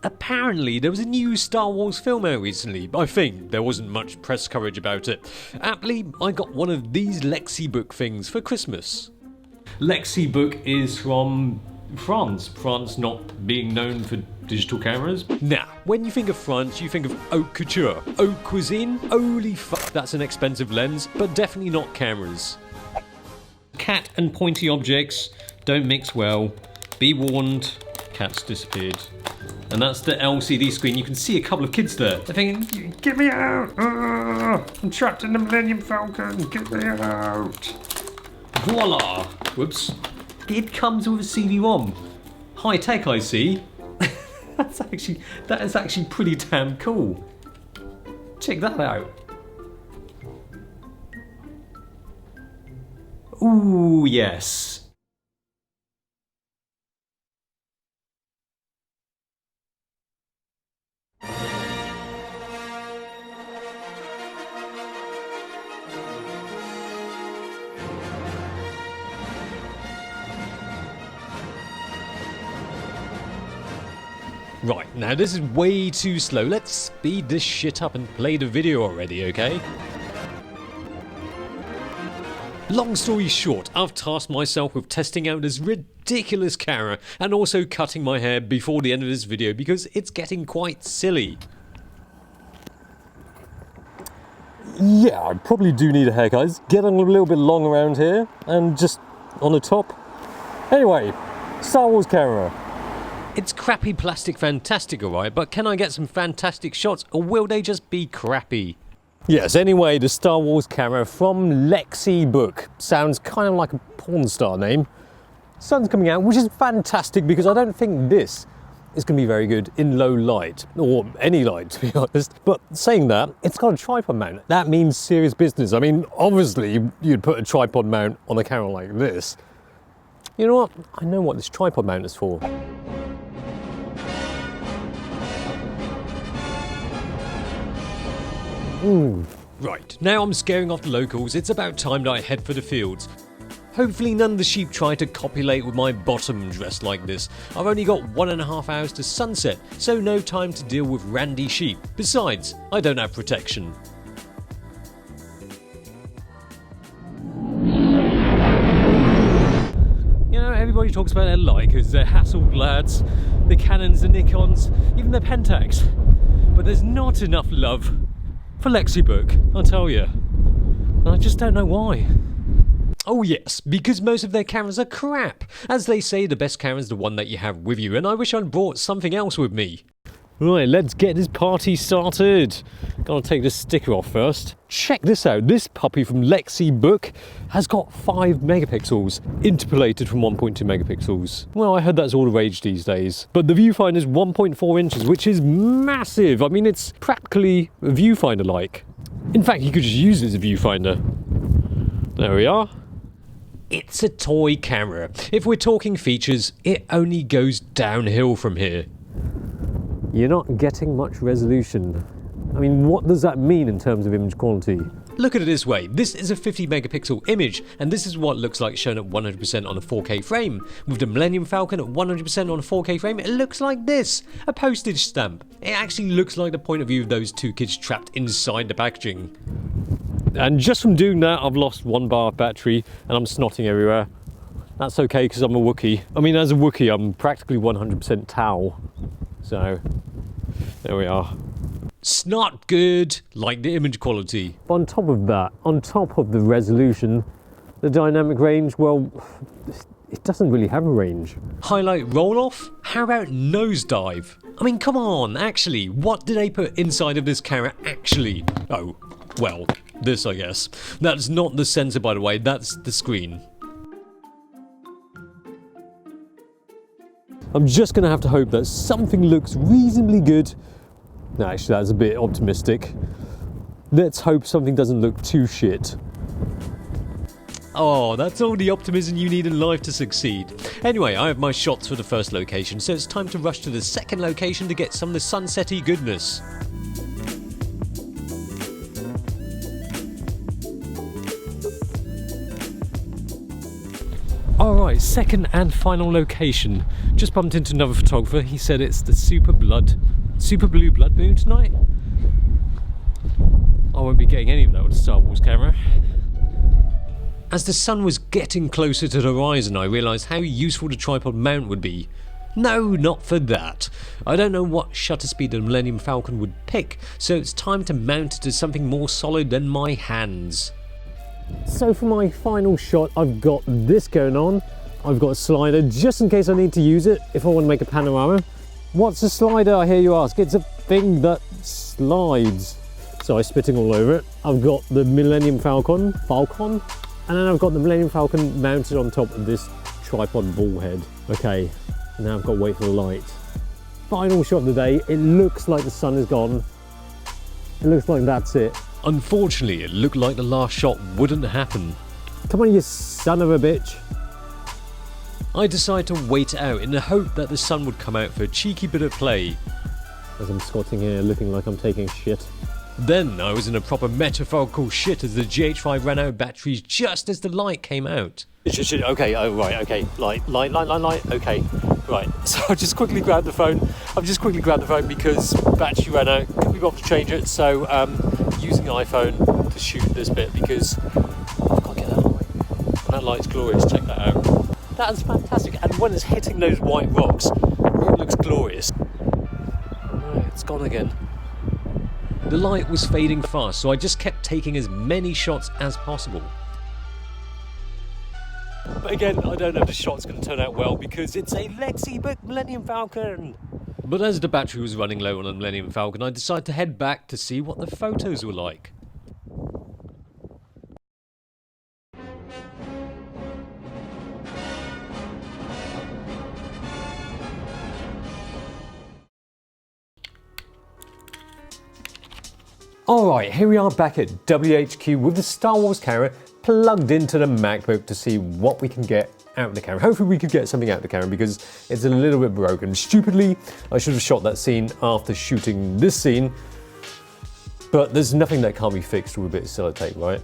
Apparently, there was a new Star Wars film out recently. I think there wasn't much press coverage about it. Aptly, I got one of these Lexibook things for Christmas. Lexibook is from France. France not being known for digital cameras. Now, when you think of France, you think of haute couture. Haute cuisine? Holy fuck, that's an expensive lens, but definitely not cameras. Cat and pointy objects don't mix well. Be warned, cat's disappeared. And that's the LCD screen. You can see a couple of kids there. They're thinking, get me out! I'm trapped in the Millennium Falcon, get me out! Voila! Whoops. It comes with a CD-ROM. High tech, I see. That is actually pretty damn cool. Check that out. Ooh, yes. Right, now this is way too slow. Let's speed this shit up and play the video already, okay? Long story short, I've tasked myself with testing out this ridiculous camera and also cutting my hair before the end of this video because it's getting quite silly. Yeah, I probably do need a haircut. It's getting a little bit long around here and just on the top. Anyway, Star Wars camera. It's crappy plastic fantastic, alright, but can I get some fantastic shots or will they just be crappy? Yes, anyway, the Star Wars camera from Lexibook. Sounds kind of like a porn star name. Sun's coming out, which is fantastic because I don't think this is going to be very good in low light, or any light to be honest. But saying that, it's got a tripod mount. That means serious business. I mean, obviously you'd put a tripod mount on a camera like this. You know what? I know what this tripod mount is for. Right, now I'm scaring off the locals, it's about time that I head for the fields. Hopefully none of the sheep try to copulate with my bottom dressed like this. I've only got 1.5 hours to sunset, so no time to deal with randy sheep. Besides, I don't have protection. You know, everybody talks about their Leicas, their Hasselblad lads, the Canons, the Nikons, even the Pentax. But there's not enough love for Lexibook, I'll tell you. And I just don't know why. Oh yes, because most of their cameras are crap. As they say, the best camera is the one that you have with you, and I wish I'd brought something else with me. Right, let's get this party started. Gotta take this sticker off first. Check this out, this puppy from Lexibook has got 5 megapixels, interpolated from 1.2 megapixels. Well, I heard that's all the rage these days. But the viewfinder is 1.4 inches, which is massive. I mean, it's practically a viewfinder-like. In fact, you could just use it as a viewfinder. There we are. It's a toy camera. If we're talking features, it only goes downhill from here. You're not getting much resolution. I mean, what does that mean in terms of image quality? Look at it this way, this is a 50 megapixel image, and this is what it looks like shown at 100% on a 4K frame. With the Millennium Falcon at 100% on a 4K frame, it looks like this, a postage stamp. It actually looks like the point of view of those 2 kids trapped inside the packaging. And just from doing that, I've lost 1 bar of battery, and I'm snotting everywhere. That's okay, because I'm a Wookiee. I mean, as a Wookiee, I'm practically 100% Tau. So, there we are. Snot good, like the image quality. On top of that, on top of the resolution, the dynamic range, well, it doesn't really have a range. Highlight roll-off? How about nosedive? I mean, come on, actually, what did they put inside of this camera actually? Oh, well, this I guess. That's not the sensor, by the way, that's the screen. I'm just going to have to hope that something looks reasonably good. No, actually, that's a bit optimistic. Let's hope something doesn't look too shit. Oh, that's all the optimism you need in life to succeed. Anyway, I have my shots for the first location, so it's time to rush to the second location to get some of the sunsetty goodness. Alright, second and final location. Just bumped into another photographer. He said it's the super blue blood moon tonight. I won't be getting any of that with the Star Wars camera. As the sun was getting closer to the horizon, I realised how useful the tripod mount would be. No, not for that. I don't know what shutter speed the Millennium Falcon would pick, so it's time to mount it to something more solid than my hands. So for my final shot, I've got this going on. I've got a slider just in case I need to use it if I want to make a panorama. What's a slider, I hear you ask? It's a thing that slides. Sorry, spitting all over it. I've got the Millennium Falcon, and then I've got the Millennium Falcon mounted on top of this tripod ball head. Okay, now I've got to wait for the light. Final shot of the day. It looks like the sun is gone. It looks like that's it. Unfortunately, it looked like the last shot wouldn't happen. Come on, you son of a bitch. I decided to wait it out in the hope that the sun would come out for a cheeky bit of play. As I'm squatting here looking like I'm taking shit. Then I was in a proper metaphorical shit as the GH5 ran out of batteries just as the light came out. Okay, oh right, okay, light, okay, right. So I just quickly grabbed the phone. I've just quickly grabbed the phone because battery ran out, couldn't be bothered to change it, so using the iPhone to shoot this bit because I've got to get that light. And that light's glorious, check that out. That is fantastic, and when it's hitting those white rocks, it looks glorious. Oh, it's gone again. The light was fading fast, so I just kept taking as many shots as possible. But again, I don't know if the shot's going to turn out well because it's a Lexibook Millennium Falcon. But as the battery was running low on the Millennium Falcon, I decided to head back to see what the photos were like. Alright, here we are back at WHQ with the Star Wars camera plugged into the MacBook to see what we can get out of the camera. Hopefully we could get something out of the camera because it's a little bit broken. Stupidly, I should have shot that scene after shooting this scene, but there's nothing that can't be fixed with a bit of sellotape, right?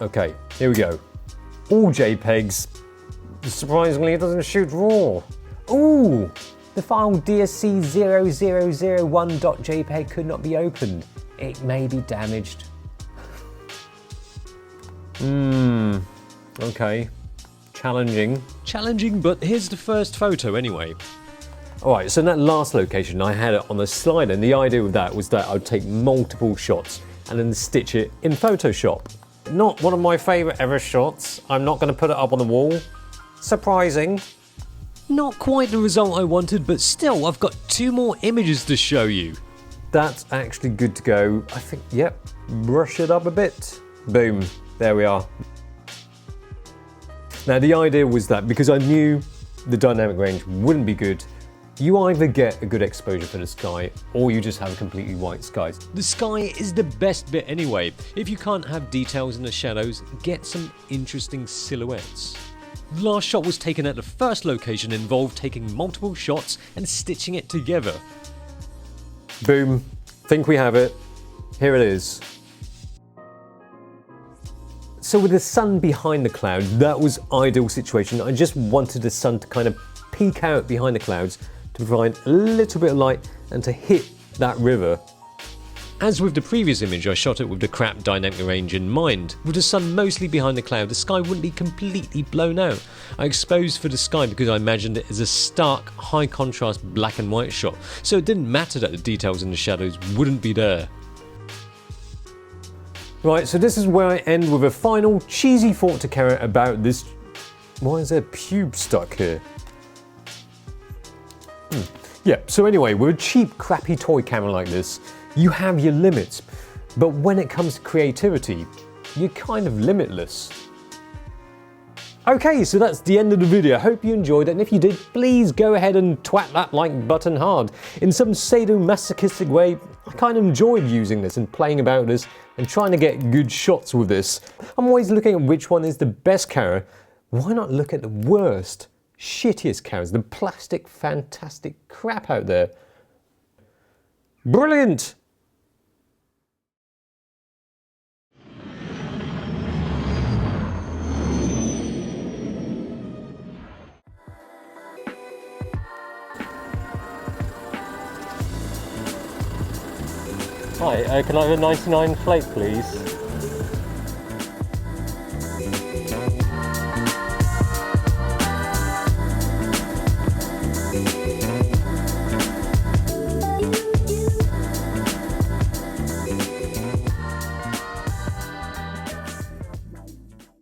Okay, here we go. All JPEGs. Surprisingly, it doesn't shoot RAW. Ooh, the file DSC0001.jpg could not be opened. It may be damaged. Okay. Challenging. Challenging, but here's the first photo anyway. Alright, so in that last location I had it on the slider, and the idea with that was that I'd take multiple shots and then stitch it in Photoshop. Not one of my favourite ever shots. I'm not going to put it up on the wall. Surprising. Not quite the result I wanted, but still I've got 2 more images to show you. That's actually good to go. I think, yep, brush it up a bit. Boom, there we are. Now the idea was that because I knew the dynamic range wouldn't be good, you either get a good exposure for the sky or you just have completely white skies. The sky is the best bit anyway. If you can't have details in the shadows, get some interesting silhouettes. The last shot was taken at the first location, involved taking multiple shots and stitching it together. Boom, think we have it. Here it is. So with the sun behind the cloud, that was ideal situation. I just wanted the sun to kind of peek out behind the clouds to provide a little bit of light and to hit that river. As with the previous image, I shot it with the crap dynamic range in mind. With the sun mostly behind the cloud, the sky wouldn't be completely blown out. I exposed for the sky because I imagined it as a stark, high contrast black and white shot, so it didn't matter that the details in the shadows wouldn't be there. Right, so this is where I end with a final cheesy thought to carry out about this. Why is there a pube stuck here? Yeah, so anyway, with a cheap, crappy toy camera like this, you have your limits, but when it comes to creativity, you're kind of limitless. Okay, so that's the end of the video. I hope you enjoyed it, and if you did, please go ahead and twat that like button hard. In some sadomasochistic way, I kind of enjoyed using this and playing about this and trying to get good shots with this. I'm always looking at which one is the best camera. Why not look at the worst, shittiest cameras, the plastic, fantastic crap out there? Brilliant! Hi, can I have a 99 flake, please?